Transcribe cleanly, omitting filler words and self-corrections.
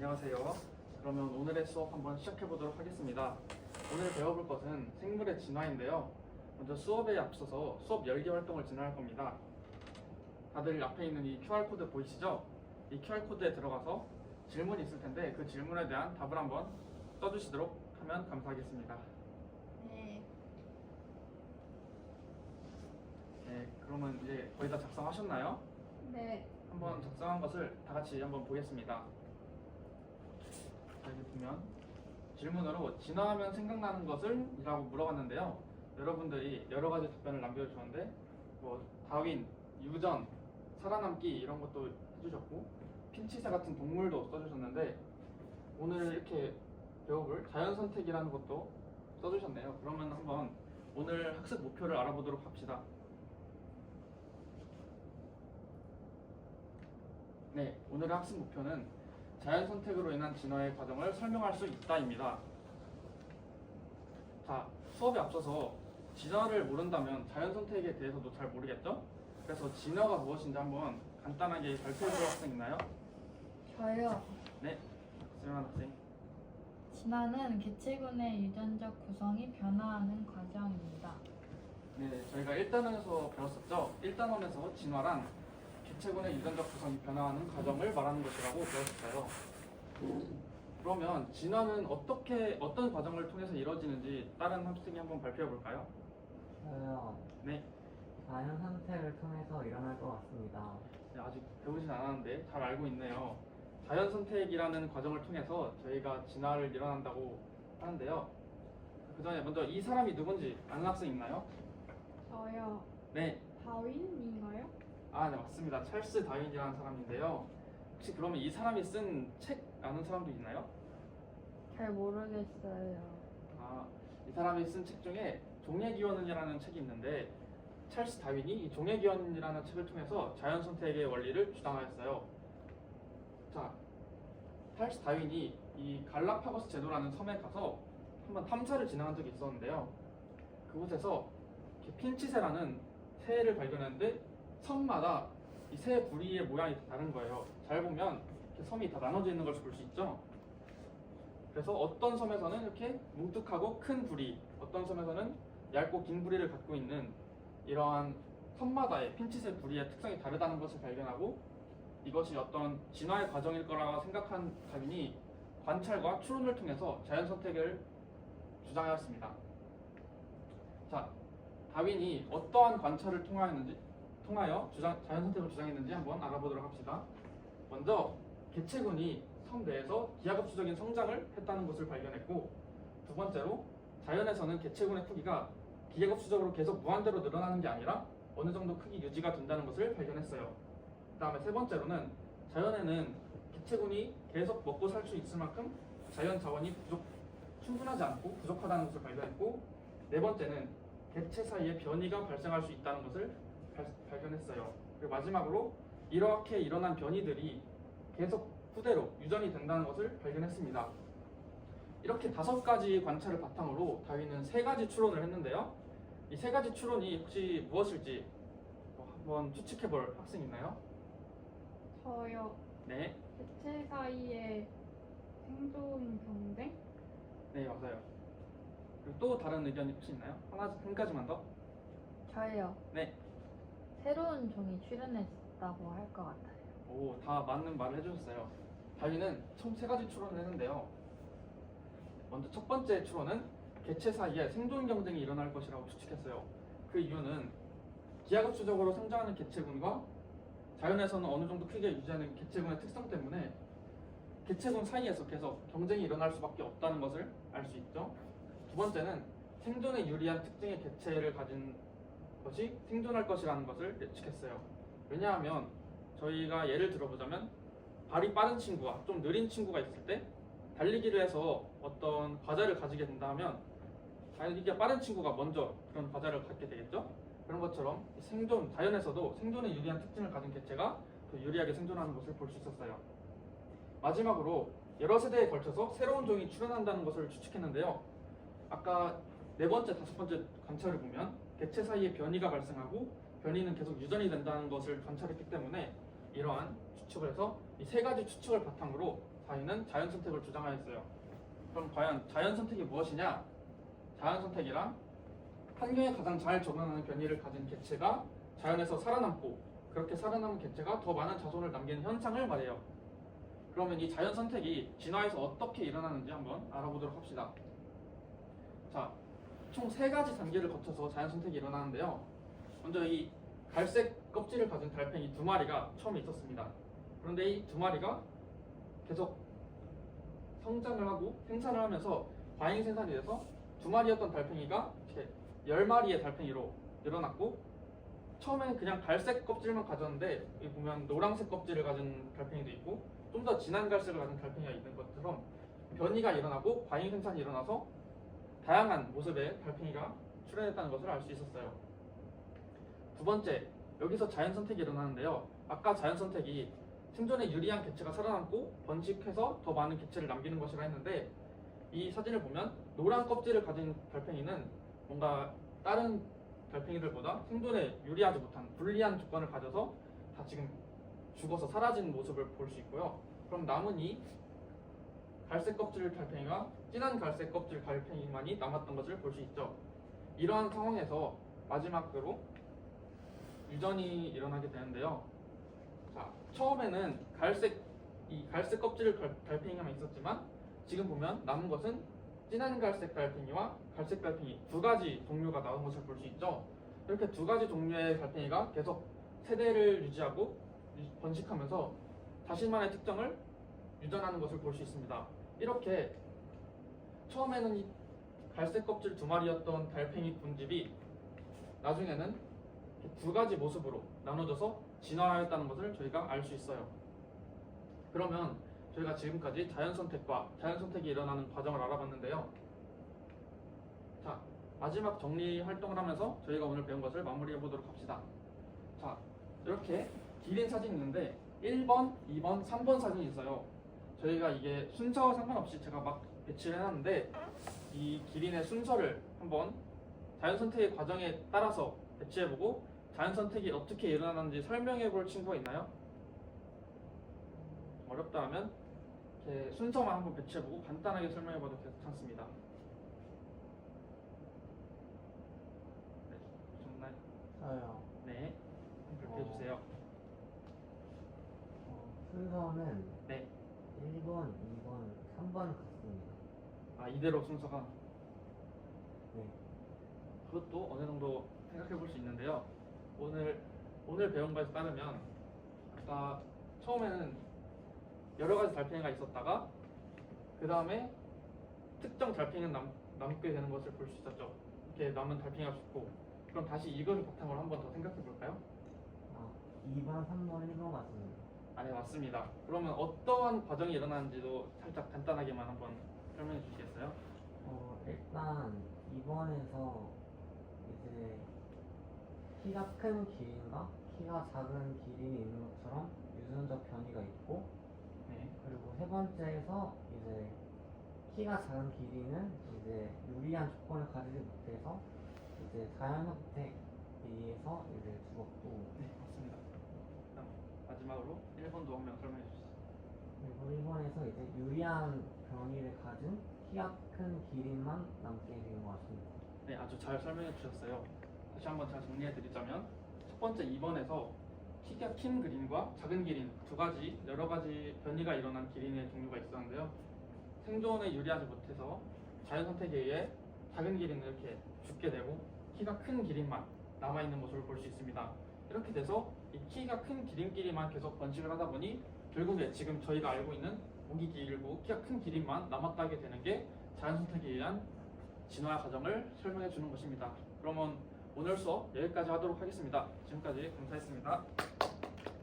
안녕하세요. 그러면 오늘의 수업 한번 시작해 보도록 하겠습니다. 오늘 배워볼 것은 생물의 진화인데요. 먼저 수업에 앞서서 수업 열기 활동을 진행할 겁니다. 다들 앞에 있는 이 QR코드 보이시죠? 이 QR코드에 들어가서 질문이 있을 텐데 그 질문에 대한 답을 한번 써주시도록 하면 감사하겠습니다. 네. 네, 그러면 이제 거의 다 작성하셨나요? 네. 한번 작성한 것을 다 같이 한번 보겠습니다. 자, 여기 보면 질문으로 진화하면 생각나는 것을 이라고 물어봤는데요. 여러분들이 여러 가지 답변을 남겨주셨는데 뭐 다윈, 유전, 살아남기 이런 것도 해주셨고 핀치새 같은 동물도 써주셨는데 오늘 이렇게 배워볼 자연선택이라는 것도 써주셨네요. 그러면 한번 오늘 학습 목표를 알아보도록 합시다. 네, 오늘의 학습 목표는 자연선택으로 인한 진화의 과정을 설명할 수 있다입니다. 자, 수업에 앞서서 진화를 모른다면 자연선택에 대해서도 잘 모르겠죠? 그래서 진화가 무엇인지 한번 간단하게 발표해볼 학생 있나요? 저요. 네, 박수현 학생. 진화는 개체군의 유전적 구성이 변화하는 과정입니다. 네, 저희가 1단원에서 배웠었죠? 1단원에서 진화란 개체군의 유전적 구성이 변화하는 과정을 말하는 것이라고 배웠었어요. 그러면 진화는 어떤 과정을 통해서 이루어지는지 다른 학생이 한번 발표해 볼까요? 저요. 네, 자연 선택을 통해서 일어날 것 같습니다. 네, 아직 배우진 않았는데 잘 알고 있네요. 자연 선택이라는 과정을 통해서 저희가 진화를 일어난다고 하는데요. 그 전에 먼저 이 사람이 누군지 아는 학생 있나요? 저요. 네, 다윈인가요? 네, 맞습니다. 찰스 다윈이라는 사람인데요. 혹시 그러면 이 사람이 쓴 책 아는 사람도 있나요? 잘 모르겠어요. 이 사람이 쓴 책 중에 종의기원이라는 책이 있는데 찰스 다윈이 이 종의기원이라는 책을 통해서 자연 선택의 원리를 주장하였어요. 자, 찰스 다윈이 이 갈라파고스 제도라는 섬에 가서 한번 탐사를 진행한 적이 있었는데요. 그곳에서 이렇게 핀치새라는 새를 발견했는데 섬마다 이 새 부리의 모양이 다 다른 거예요. 잘 보면 이렇게 섬이 다 나눠져 있는 걸 볼 수 있죠. 그래서 어떤 섬에서는 이렇게 뭉툭하고 큰 부리, 어떤 섬에서는 얇고 긴 부리를 갖고 있는 이러한 섬마다의 핀치새 부리의 특성이 다르다는 것을 발견하고 이것이 어떤 진화의 과정일 거라고 생각한 다윈이 관찰과 추론을 통해서 자연 선택을 주장하였습니다. 자, 다윈이 어떠한 관찰을 통하여 자연 선택을 주장했는지 한번 알아보도록 합시다. 먼저 개체군이 섬 내에서 기하급수적인 성장을 했다는 것을 발견했고, 두 번째로 자연에서는 개체군의 크기가 기하급수적으로 계속 무한대로 늘어나는 게 아니라 어느 정도 크기 유지가 된다는 것을 발견했어요. 그 다음에 세 번째로는 자연에는 개체군이 계속 먹고 살 수 있을 만큼 자연 자원이 충분하지 않고 부족하다는 것을 발견했고, 네 번째는 개체 사이에 변이가 발생할 수 있다는 것을 발견했어요. 그리고 마지막으로 이렇게 일어난 변이들이 계속 후대로 유전이 된다는 것을 발견했습니다. 이렇게 5가지 관찰을 바탕으로 다윈은 3가지 추론을 했는데요. 이 3가지 추론이 혹시 무엇일지 한번 추측해볼 학생 있나요? 저요. 네, 개체 사이의 생존 경쟁? 네 맞아요. 그리고 또 다른 의견이 혹시 있나요? 한 가지만 더? 저요. 네, 새로운 종이 출현했다고 할 것 같아요. 오, 다 맞는 말을 해주셨어요. 다윈은 총 3가지 추론을 했는데요. 먼저 첫 번째 추론은 개체 사이에 생존 경쟁이 일어날 것이라고 추측했어요. 그 이유는 기하급수적으로 성장하는 개체군과 자연에서는 어느 정도 크게 유지하는 개체군의 특성 때문에 개체군 사이에서 계속 경쟁이 일어날 수밖에 없다는 것을 알 수 있죠. 두 번째는 생존에 유리한 특징의 개체를 가진 것이 생존할 것이라는 것을 예측했어요. 왜냐하면 저희가 예를 들어보자면 발이 빠른 친구와 좀 느린 친구가 있을 때 달리기를 해서 어떤 과자를 가지게 된다면 달리기가 빠른 친구가 먼저 그런 과자를 갖게 되겠죠. 그런 것처럼 자연에서도 생존에 유리한 특징을 가진 개체가 더 유리하게 생존하는 것을 볼 수 있었어요. 마지막으로 여러 세대에 걸쳐서 새로운 종이 출현한다는 것을 추측했는데요. 아까 4번째, 5번째 관찰을 보면 개체 사이에 변이가 발생하고 변이는 계속 유전이 된다는 것을 관찰했기 때문에 이러한 추측을 해서 이 세 가지 추측을 바탕으로 다윈은 자연 선택을 주장하였어요. 그럼 과연 자연 선택이 무엇이냐? 자연 선택이란 환경에 가장 잘 적응하는 변이를 가진 개체가 자연에서 살아남고 그렇게 살아남은 개체가 더 많은 자손을 남기는 현상을 말해요. 그러면 이 자연 선택이 진화에서 어떻게 일어나는지 한번 알아보도록 합시다. 자, 총 세 가지 단계를 거쳐서 자연 선택이 일어나는데요. 먼저 이 갈색 껍질을 가진 달팽이 두 마리가 처음에 있었습니다. 그런데 이 두 마리가 계속 성장을 하고 생산을 하면서 과잉 생산이 돼서 두 마리였던 달팽이가 이렇게 10마리의 달팽이로 늘어났고, 처음에는 그냥 갈색 껍질만 가졌는데 여기 보면 노란색 껍질을 가진 달팽이도 있고 좀 더 진한 갈색을 가진 달팽이가 있는 것처럼 변이가 일어나고 과잉 생산이 일어나서 다양한 모습의 달팽이가 출현했다는 것을 알 수 있었어요. 두 번째, 여기서 자연 선택이 일어나는데요. 아까 자연 선택이 생존에 유리한 개체가 살아남고 번식해서 더 많은 개체를 남기는 것이라 했는데, 이 사진을 보면 노란 껍질을 가진 달팽이는 뭔가 다른 달팽이들보다 생존에 유리하지 못한 불리한 조건을 가져서 다 지금 죽어서 사라진 모습을 볼 수 있고요. 그럼 남은 이 갈색 껍질 달팽이가 진한 갈색 껍질 달팽이만이 남았던 것을 볼 수 있죠. 이러한 상황에서 마지막으로 유전이 일어나게 되는데요. 자, 처음에는 갈색 껍질 달팽이만 있었지만 지금 보면 남은 것은 진한 갈색 달팽이와 갈색 달팽이 두 가지 종류가 나온 것을 볼 수 있죠. 이렇게 두 가지 종류의 달팽이가 계속 세대를 유지하고 번식하면서 자신만의 특성을 유전하는 것을 볼 수 있습니다. 이렇게 처음에는 이 갈색 껍질 두 마리였던 달팽이 군집이 나중에는 두 가지 모습으로 나눠져서 진화하였다는 것을 저희가 알 수 있어요. 그러면 저희가 지금까지 자연 선택과 자연 선택이 일어나는 과정을 알아봤는데요. 자, 마지막 정리 활동을 하면서 저희가 오늘 배운 것을 마무리해 보도록 합시다. 자, 이렇게 기린 사진이 있는데 1번, 2번, 3번 사진이 있어요. 저희가 이게 순서와 상관없이 제가 막 배치를 해놨는데 이 기린의 순서를 한번 자연 선택의 과정에 따라서 배치해보고 자연 선택이 어떻게 일어나는지 설명해 볼 친구가 있나요? 어렵다 하면 이렇게 순서만 한번 배치해보고 간단하게 설명해봐도 괜찮습니다. 네, 정말 저요. 네, 그렇게 해주세요. 순서는 네, 1번, 2번, 3번 같습니다. 아 이대로 순서가 네. 그것도 어느 정도 생각해 볼 수 있는데요. 오늘 배운 것에 따르면 아까 처음에는 여러 가지 달팽이가 있었다가 그 다음에 특정 달팽이는 남게 되는 것을 볼 수 있었죠. 이렇게 남은 달팽이가 죽고, 그럼 다시 이걸 바탕으로 한번 더 생각해 볼까요? 2번, 3번, 1번 같습니다. 아, 네, 맞습니다. 그러면 어떠한 과정이 일어나는지도 살짝 간단하게만 한번 설명해 주시겠어요? 일단 2번에서 이제 키가 큰 기린과 키가 작은 기린이 있는 것처럼 유전적 변이가 있고, 네, 그리고 세 번째에서 이제 키가 작은 기린은 이제 유리한 조건을 가지지 못해서 이제 자연 선택에 의해서 이제 죽었고, 네, 맞습니다. 그다음 마지막으로 1번도 한 명 설명해 주시죠. 그리고 1번에서 이제 유리한 변이를 가진 키가 큰 기린만 남게 된 것 같습니다. 네, 아주 잘 설명해 주셨어요. 다시 한번 잘 정리해 드리자면 첫 번째 2번에서 키가 큰 기린과 작은 기린 두 가지 여러 가지 변이가 일어난 기린의 종류가 있었는데요. 생존에 유리하지 못해서 자연 선택에 의해 작은 기린은 이렇게 죽게 되고 키가 큰 기린만 남아 있는 모습을 볼 수 있습니다. 이렇게 돼서 이 키가 큰 기린끼리만 계속 번식을 하다 보니 결국에 지금 저희가 알고 있는 목이 길고 키가 큰 기린만 남았다게 되는 게 자연 선택에 의한 진화 과정을 설명해 주는 것입니다. 그러면 오늘 수업 여기까지 하도록 하겠습니다. 지금까지 감사했습니다.